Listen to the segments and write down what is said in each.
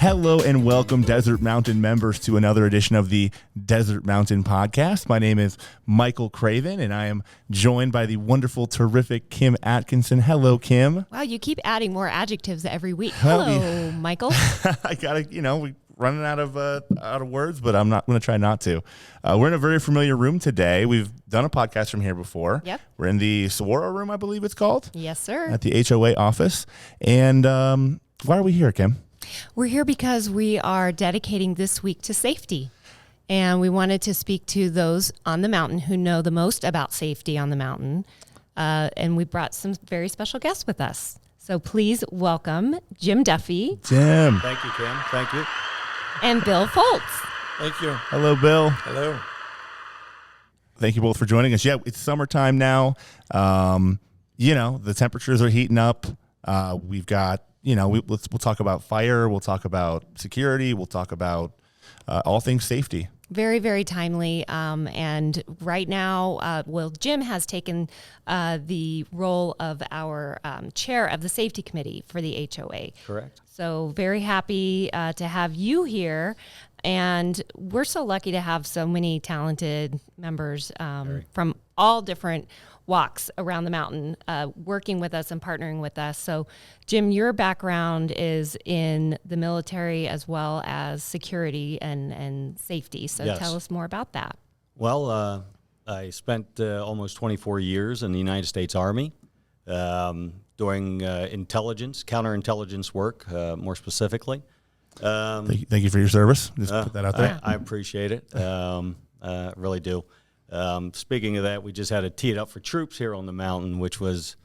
Hello and welcome, Desert Mountain members, to another edition of the Desert Mountain Podcast. My name is Michael Craven, and I am joined by the wonderful, terrific Kim Atkinson. Hello, Kim. Wow, you keep adding more adjectives every week. Hello, Michael. I gotta, we're running out of words, but I'm not going to try not to. We're in a very familiar room today. We've done a podcast from here before. Yep. We're in the Saguaro room, I believe it's called. Yes, sir. At the HOA office. And why are we here, Kim? We're here because we are dedicating this week to safety. And we wanted to speak to those on the mountain who know the most about safety on the mountain. And we brought some very special guests with us. So please welcome Jim Duffey. Jim. Thank you, Kim. Thank you. And Bill Fultz. Thank you. Hello, Bill. Hello. Thank you both for joining us. Yeah, it's summertime now. The temperatures are heating up. We've got, we'll talk about fire. We'll talk about security. We'll talk about all things safety. Very, very timely. And right now, Jim has taken the role of our chair of the safety committee for the HOA. Correct. So very happy to have you here. And we're so lucky to have so many talented members from all different walks around the mountain working with us and partnering with us. So, Jim, your background is in the military as well as security and safety. So Yes. Tell us more about that. Well, I spent almost 24 years in the United States Army doing intelligence, counterintelligence work, more specifically. Thank you for your service. Just put that out there. I appreciate it. Really do. Speaking of that, we just had a Tee It Up for Troops here on the mountain, which was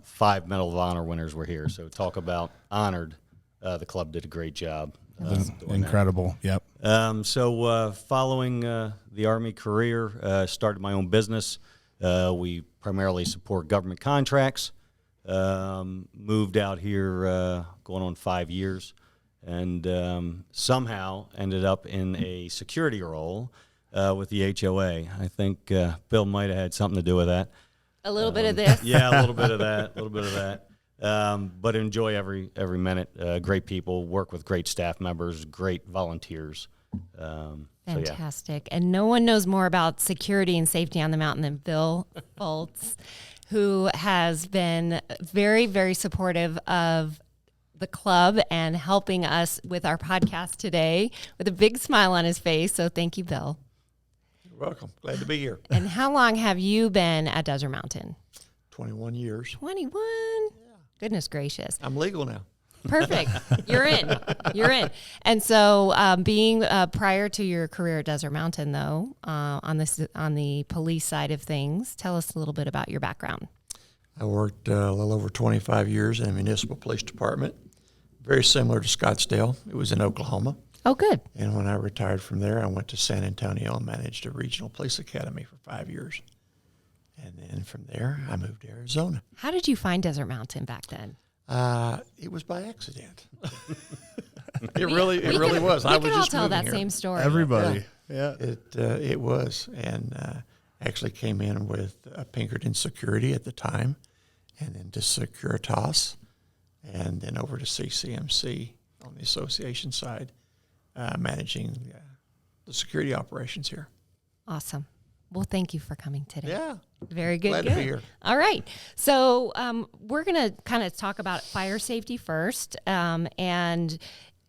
5 Medal of Honor winners were here. So talk about honored. The club did a great job. Incredible. That. Yep. So following the Army career, started my own business. We primarily support government contracts. Moved out here going on 5 years. And somehow ended up in a security role with the HOA. I think Bill might have had something to do with that. A little bit of this. Yeah, a little bit of that. But enjoy every minute. Great people, work with great staff members, great volunteers. Fantastic. And no one knows more about security and safety on the mountain than Bill Fultz, who has been very, very supportive of the club and helping us with our podcast today with a big smile on his face. So thank you, Bill. You're welcome. Glad to be here. And how long have you been at Desert Mountain? 21 years. 21? Yeah. Goodness gracious. I'm legal now. Perfect. You're in. And so being prior to your career at Desert Mountain, though, on the police side of things, tell us a little bit about your background. I worked a little over 25 years in the municipal police department. Very similar to Scottsdale. It was in Oklahoma. Oh, good. And when I retired from there, I went to San Antonio and managed a regional police academy for 5 years. And then from there, I moved to Arizona. How did you find Desert Mountain back then? It was by accident. It really was. We I was can all just tell moving that here. same story. Everybody. Yeah. It was, and actually came in with Pinkerton Security at the time, and then to Securitas, and then over to CCMC on the association side, managing the security operations here. Awesome. Well, thank you for coming today. Yeah. Very good. Glad to be here. All right. So we're going to kind of talk about fire safety first. And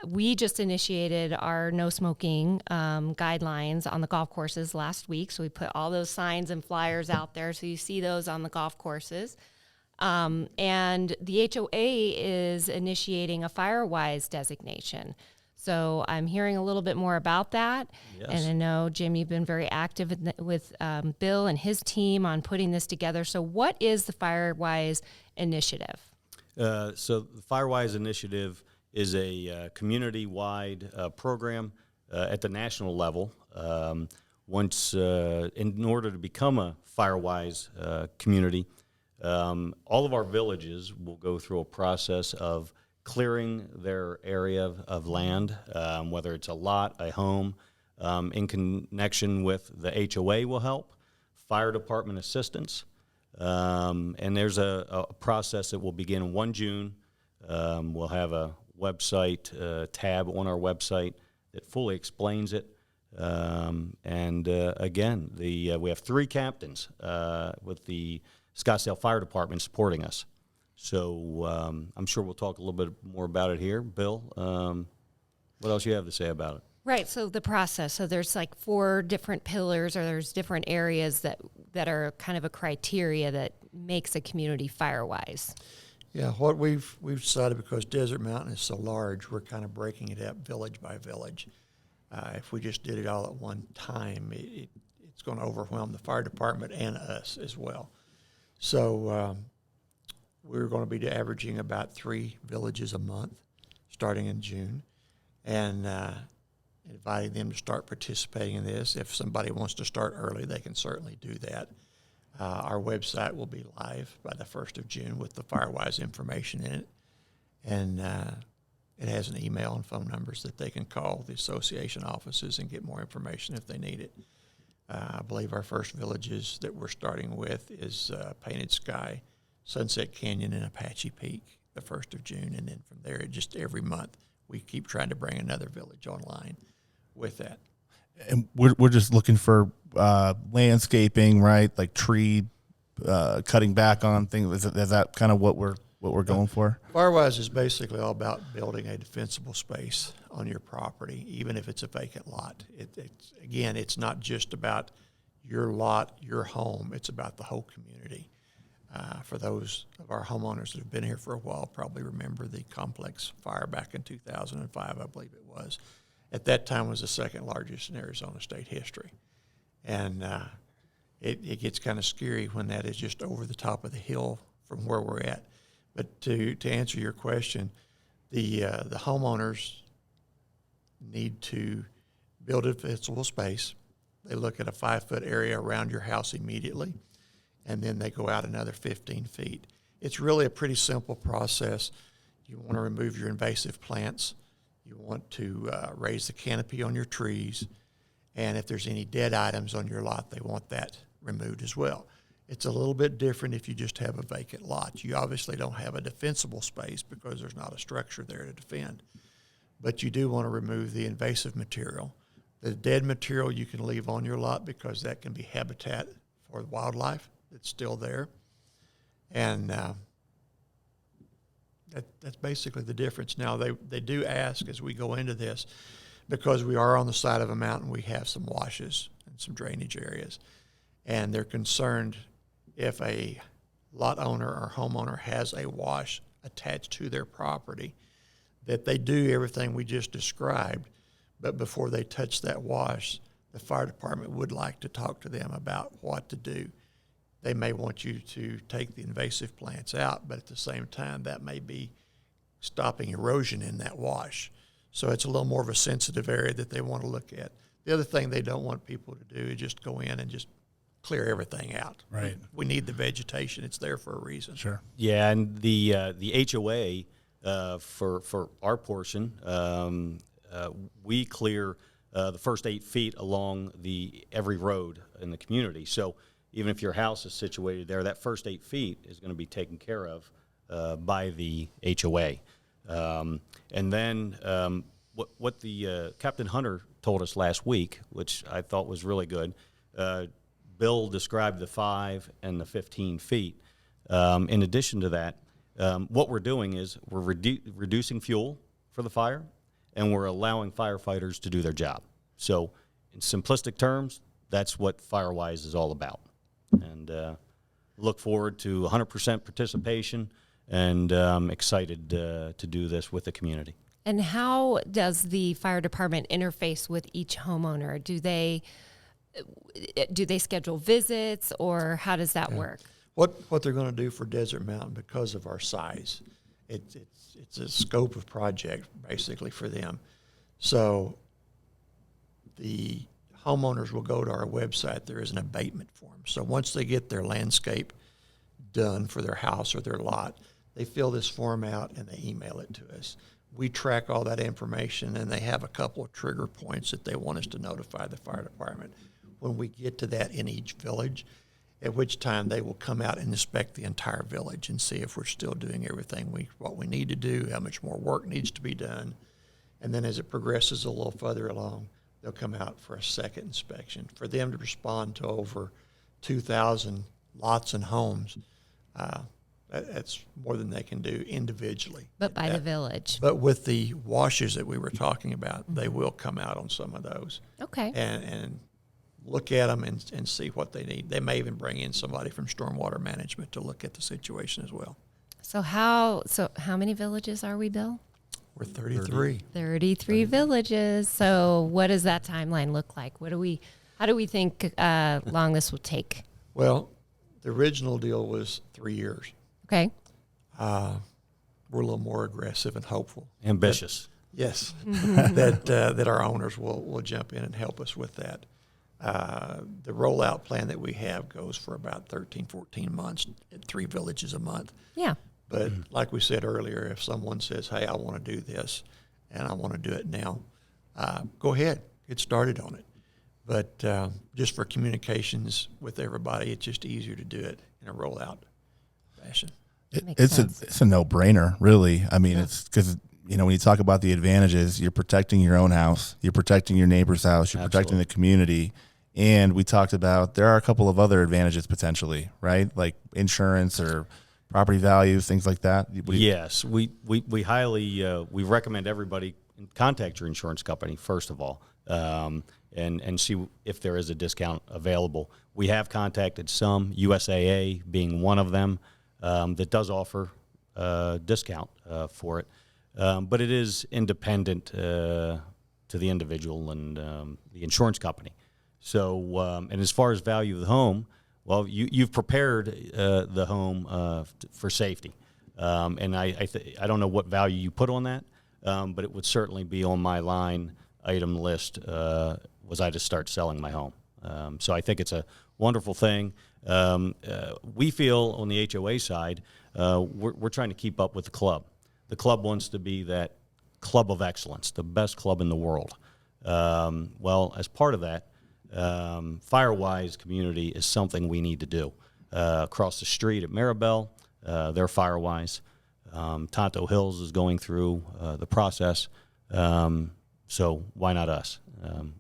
we just initiated our no smoking guidelines on the golf courses last week. So we put all those signs and flyers out there. So you see those on the golf courses. And the HOA is initiating a Firewise designation. So I'm hearing a little bit more about that. Yes. And I know, Jim, you've been very active with Bill and his team on putting this together. So what is the Firewise initiative? So the Firewise initiative is a community-wide program at the national level. In order to become a Firewise community, all of our villages will go through a process of clearing their area of land, whether it's a lot, a home, in connection with the HOA will help, fire department assistance, and there's a process that will begin in 1 June. We'll have a website tab on our website that fully explains it. Again, we have 3 captains with the Scottsdale Fire Department supporting us. So I'm sure we'll talk a little bit more about it here. Bill, what else you have to say about it? Right. So the process. So there's like 4 different pillars, or there's different areas that are kind of a criteria that makes a community Firewise. Yeah, what we've decided, because Desert Mountain is so large, we're kind of breaking it up village by village. If we just did it all at one time, it's going to overwhelm the fire department and us as well. So we're going to be averaging about 3 villages a month starting in June, and inviting them to start participating in this. If somebody wants to start early, they can certainly do that. Our website will be live by the 1st of June with the Firewise information in it, and it has an email and phone numbers that they can call the association offices and get more information if they need it. I believe our first villages that we're starting with is Painted Sky, Sunset Canyon, and Apache Peak the 1st of June, and then from there, just every month, we keep trying to bring another village online with that. And we're just looking for landscaping, right? Like tree cutting back on things. Is that kind of what we're going for? Firewise is basically all about building a defensible space on your property, even if it's a vacant lot. It's not just about your lot, your home. It's about the whole community. For those of our homeowners that have been here for a while, probably remember the complex fire back in 2005, I believe it was. At that time, was the 2nd largest in Arizona state history. And it gets kind of scary when that is just over the top of the hill from where we're at. But to answer your question, the homeowners need to build a defensible space. They look at a 5-foot area around your house immediately, and then they go out another 15 feet. It's really a pretty simple process. You want to remove your invasive plants. You want to raise the canopy on your trees. And if there's any dead items on your lot, they want that removed as well. It's a little bit different if you just have a vacant lot. You obviously don't have a defensible space because there's not a structure there to defend. But you do want to remove the invasive material. The dead material you can leave on your lot because that can be habitat for wildlife that's still there. And that's basically the difference. Now, they do ask as we go into this, because we are on the side of a mountain, we have some washes and some drainage areas. And they're concerned if a lot owner or homeowner has a wash attached to their property, that they do everything we just described, but before they touch that wash, the fire department would like to talk to them about what to do. They may want you to take the invasive plants out, but at the same time, that may be stopping erosion in that wash. So it's a little more of a sensitive area that they want to look at. The other thing they don't want people to do is just go in and just clear everything out. Right. We need the vegetation. It's there for a reason. Sure. Yeah, and the HOA for our portion, we clear the first 8 feet along every road in the community. So even if your house is situated there, that first 8 feet is going to be taken care of by the HOA. And then what the Captain Hunter told us last week, which I thought was really good, Bill described the 5 and the 15 feet. In addition to that, what we're doing is we're reducing fuel for the fire, and we're allowing firefighters to do their job. So in simplistic terms, that's what Firewise is all about. And look forward to 100% participation, and excited to do this with the community. And how does the fire department interface with each homeowner? Do they schedule visits, or how does that work? What they're going to do for Desert Mountain, because of our size, it's a scope of project basically for them. So the homeowners will go to our website. There is an abatement form. So once they get their landscape done for their house or their lot, they fill this form out and they email it to us. We track all that information, and they have a couple of trigger points that they want us to notify the fire department when we get to that in each village. at which time they will come out and inspect the entire village and see if we're still doing everything what we need to do, how much more work needs to be done. And then as it progresses a little further along, they'll come out for a second inspection. For them to respond to over 2,000 lots and homes, that's more than they can do individually. But by the village. But with the washes that we were talking about, they will come out on some of those. Okay. And look at them and see what they need. They may even bring in somebody from stormwater management to look at the situation as well. So how many villages are we, Bill? We're 33. 33 villages. So what does that timeline look like? How do we think long this will take? Well, the original deal was 3 years. Okay. We're a little more aggressive and hopeful. Ambitious. Yes, that our owners will jump in and help us with that. The rollout plan that we have goes for about 13, 14 months at 3 villages a month. Yeah. But like we said earlier, if someone says, hey, I want to do this and I want to do it now, go ahead, get started on it. But just for communications with everybody, it's just easier to do it in a rollout fashion. It's a no-brainer, really. I mean, it's because, when you talk about the advantages, you're protecting your own house, you're protecting your neighbor's house, you're protecting the community. And we talked about there are a couple of other advantages potentially, right? Like insurance or property values, things like that. Yes, we highly we recommend everybody contact your insurance company first of all, and see if there is a discount available. We have contacted some, USAA being one of them, that does offer a discount for it, but it is independent to the individual and the insurance company. So, and as far as value of the home, well, you've prepared the home for safety, and I don't know what value you put on that, but it would certainly be on my line item list was I to start selling my home. So I think it's a wonderful thing. We feel on the HOA side, we're trying to keep up with the club. The club wants to be that club of excellence, the best club in the world. Well, as part of that, Firewise community is something we need to do. Across the street at Maribel, they're Firewise. Tonto Hills is going through the process. So why not us?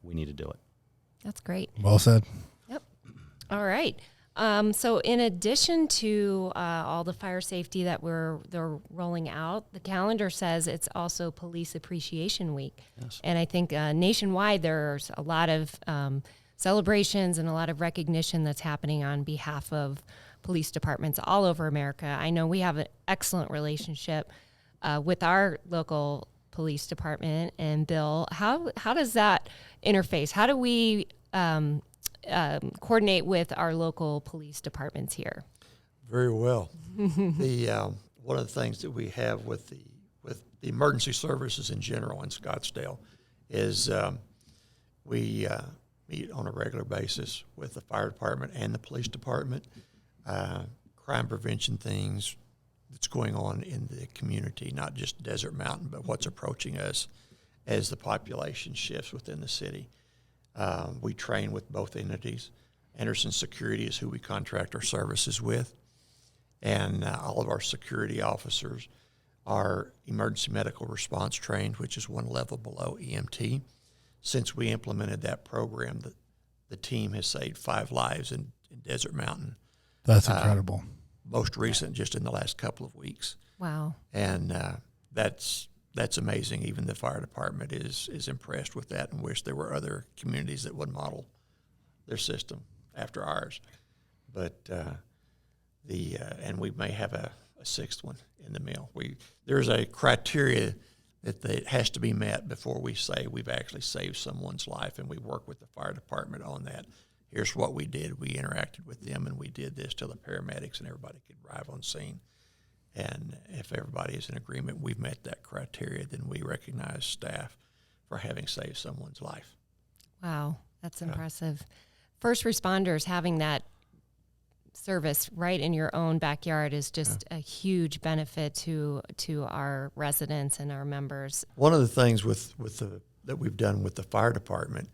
We need to do it. That's great. Well said. Yep. All right. So in addition to all the fire safety that they're rolling out, the calendar says it's also Police Appreciation Week. Yes. And I think nationwide there's a lot of celebrations and a lot of recognition that's happening on behalf of police departments all over America. I know we have an excellent relationship with our local police department. And Bill, how does that interface? How do we coordinate with our local police departments here? Very well. One of the things that we have with the emergency services in general in Scottsdale is we meet on a regular basis with the fire department and the police department, crime prevention things that's going on in the community, not just Desert Mountain, but what's approaching us as the population shifts within the city. We train with both entities. Anderson Security is who we contract our services with, and all of our security officers are emergency medical response trained, which is one level below EMT. Since we implemented that program, the team has saved 5 lives in Desert Mountain. That's incredible. Most recent, just in the last couple of weeks. Wow. And that's amazing. Even the fire department is impressed with that and wish there were other communities that would model their system after ours. But and we may have a 6th one in the mill. There's a criteria that has to be met before we say we've actually saved someone's life, and we work with the fire department on that. Here's what we did. We interacted with them, and we did this till the paramedics and everybody could arrive on scene. And if everybody is in agreement, we've met that criteria, then we recognize staff for having saved someone's life. Wow, that's impressive. First responders having that service right in your own backyard is just a huge benefit to our residents and our members. One of the things that we've done with the fire department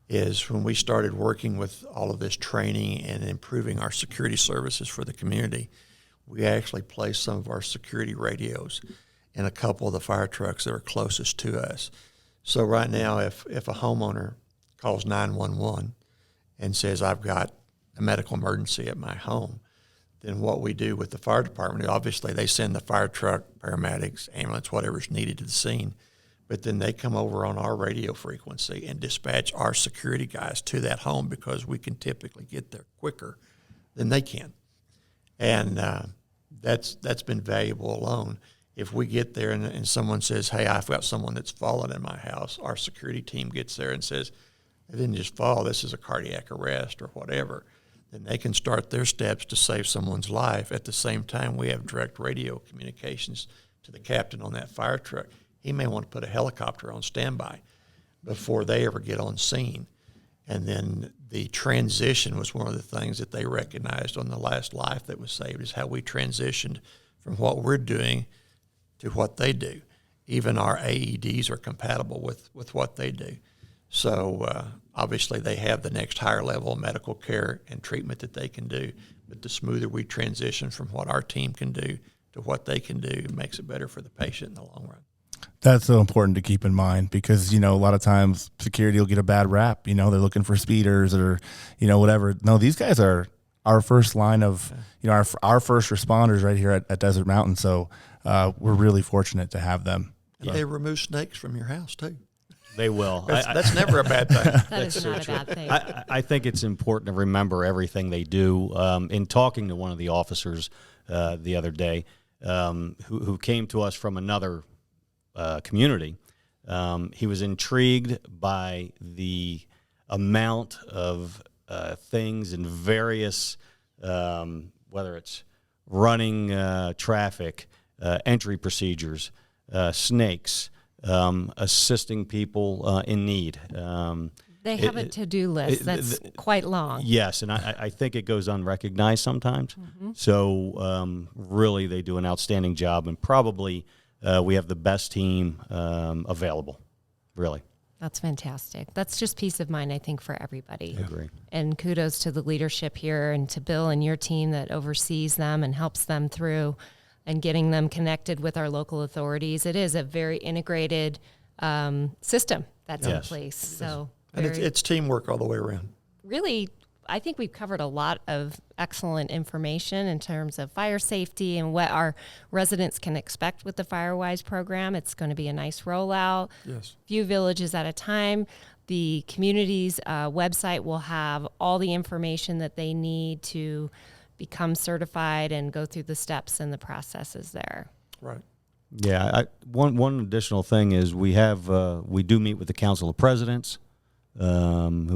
is when we started working with all of this training and improving our security services for the community, we actually placed some of our security radios in a couple of the fire trucks that are closest to us. So right now, if a homeowner calls 911 and says, I've got a medical emergency at my home, then what we do with the fire department, obviously they send the fire truck, paramedics, ambulance, whatever's needed to the scene, but then they come over on our radio frequency and dispatch our security guys to that home because we can typically get there quicker than they can. And that's been valuable alone. If we get there and someone says, hey, I've got someone that's fallen in my house, our security team gets there and says, they didn't just fall, this is a cardiac arrest or whatever, then they can start their steps to save someone's life. At the same time, we have direct radio communications to the captain on that fire truck. He may want to put a helicopter on standby before they ever get on scene. And then the transition was one of the things that they recognized on the last life that was saved, is how we transitioned from what we're doing to what they do. Even our AEDs are compatible with what they do. So obviously they have the next higher level of medical care and treatment that they can do, but the smoother we transition from what our team can do to what they can do, it makes it better for the patient in the long run. That's so important to keep in mind because, a lot of times security will get a bad rap. They're looking for speeders or, whatever. No, these guys are our first line of, our first responders right here at Desert Mountain. So we're really fortunate to have them. And they remove snakes from your house, too. They will. That's never a bad thing. That is not a bad thing. I think it's important to remember everything they do. In talking to one of the officers the other day who came to us from another community, he was intrigued by the amount of things in various, whether it's running traffic, entry procedures, snakes, assisting people in need. They have a to-do list that's quite long. Yes, and I think it goes unrecognized sometimes. Mm-hmm. So really they do an outstanding job, and probably we have the best team available, really. That's fantastic. That's just peace of mind, I think, for everybody. I agree. And kudos to the leadership here and to Bill and your team that oversees them and helps them through and getting them connected with our local authorities. It is a very integrated system that's in place. So, and it's teamwork all the way around. Really, I think we've covered a lot of excellent information in terms of fire safety and what our residents can expect with the Firewise program. It's going to be a nice rollout. Yes. Few villages at a time. The community's website will have all the information that they need to become certified and go through the steps and the processes there. Right. Yeah. One additional thing is we do meet with the Council of Presidents, who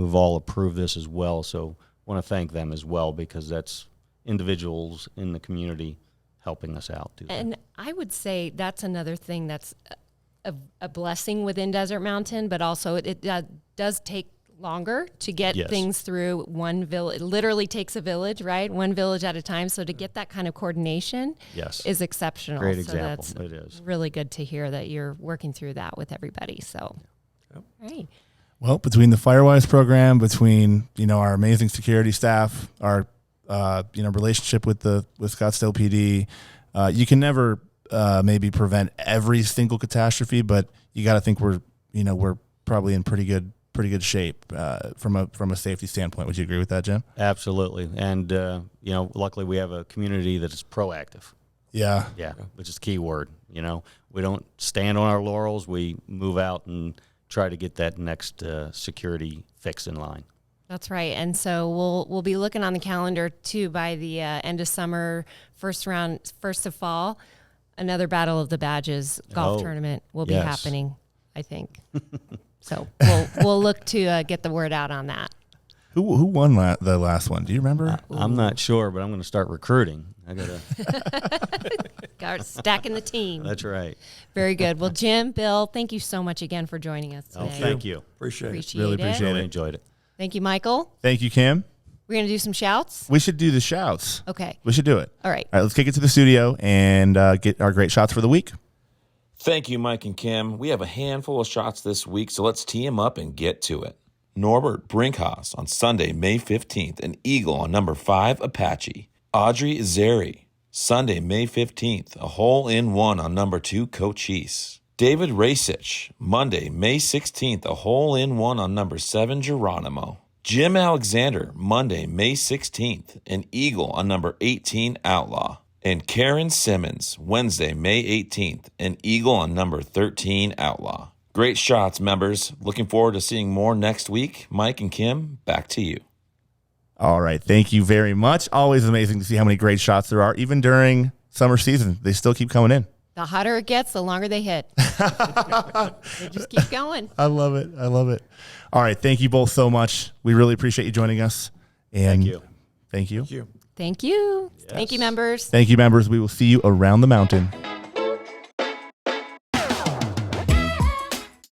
have all approved this as well. So I want to thank them as well because that's individuals in the community helping us out. And I would say that's another thing that's a blessing within Desert Mountain, but also it does take longer to get things through one village. It literally takes a village, right? One village at a time. So to get that kind of coordination is exceptional. Great so example. That's it is really good to hear that you're working through that with everybody. So, Yep. Right. Well, between the Firewise program, between our amazing security staff, our relationship with Scottsdale PD, you can never maybe prevent every single catastrophe, but you got to think we're probably in pretty good shape from a safety standpoint. Would you agree with that, Jim? Absolutely, and luckily we have a community that is proactive. Yeah, which is key word. We don't stand on our laurels. We move out and try to get that next security fix in line. That's right. And so we'll be looking on the calendar too by the end of summer, first of fall, another Battle of the Badges golf tournament will be happening, I think. So we'll look to get the word out on that. Who won the last one? Do you remember? I'm not sure, but I'm going to start recruiting. I Start stacking the team. That's right. Very good. Well, Jim, Bill, thank you so much again for joining us today. Thank you. Appreciate it. Really appreciate Really it. enjoyed it. Thank you, Michael. Thank you, Kim. We're going to do some shouts. We should do the shouts. Okay. We should do it. All right. All right, let's kick it to the studio and get our great shots for the week. Thank you, Mike and Kim. We have a handful of shots this week, so let's tee them up and get to it. Norbert Brinkhaus on Sunday, May 15th, an eagle on number 5 Apache. Audrey Zeri, Sunday, May 15th, a hole-in-one on number 2 Cochise. David Rasich, Monday, May 16th, a hole-in-one on number 7 Geronimo. Jim Alexander, Monday, May 16th, an eagle on number 18 Outlaw. And Karen Simmons, Wednesday, May 18th, an eagle on number 13 Outlaw. Great shots, members. Looking forward to seeing more next week. Mike and Kim, back to you. All right. Thank you very much. Always amazing to see how many great shots there are, even during summer season. They still keep coming in. The hotter it gets, the longer they hit. They just keep going. I love it. I love it. All right. Thank you both so much. We really appreciate you joining us. And Thank you. Thank you. Thank you. Thank you. Yes. Thank you, members. Thank you, members. We will see you around the mountain.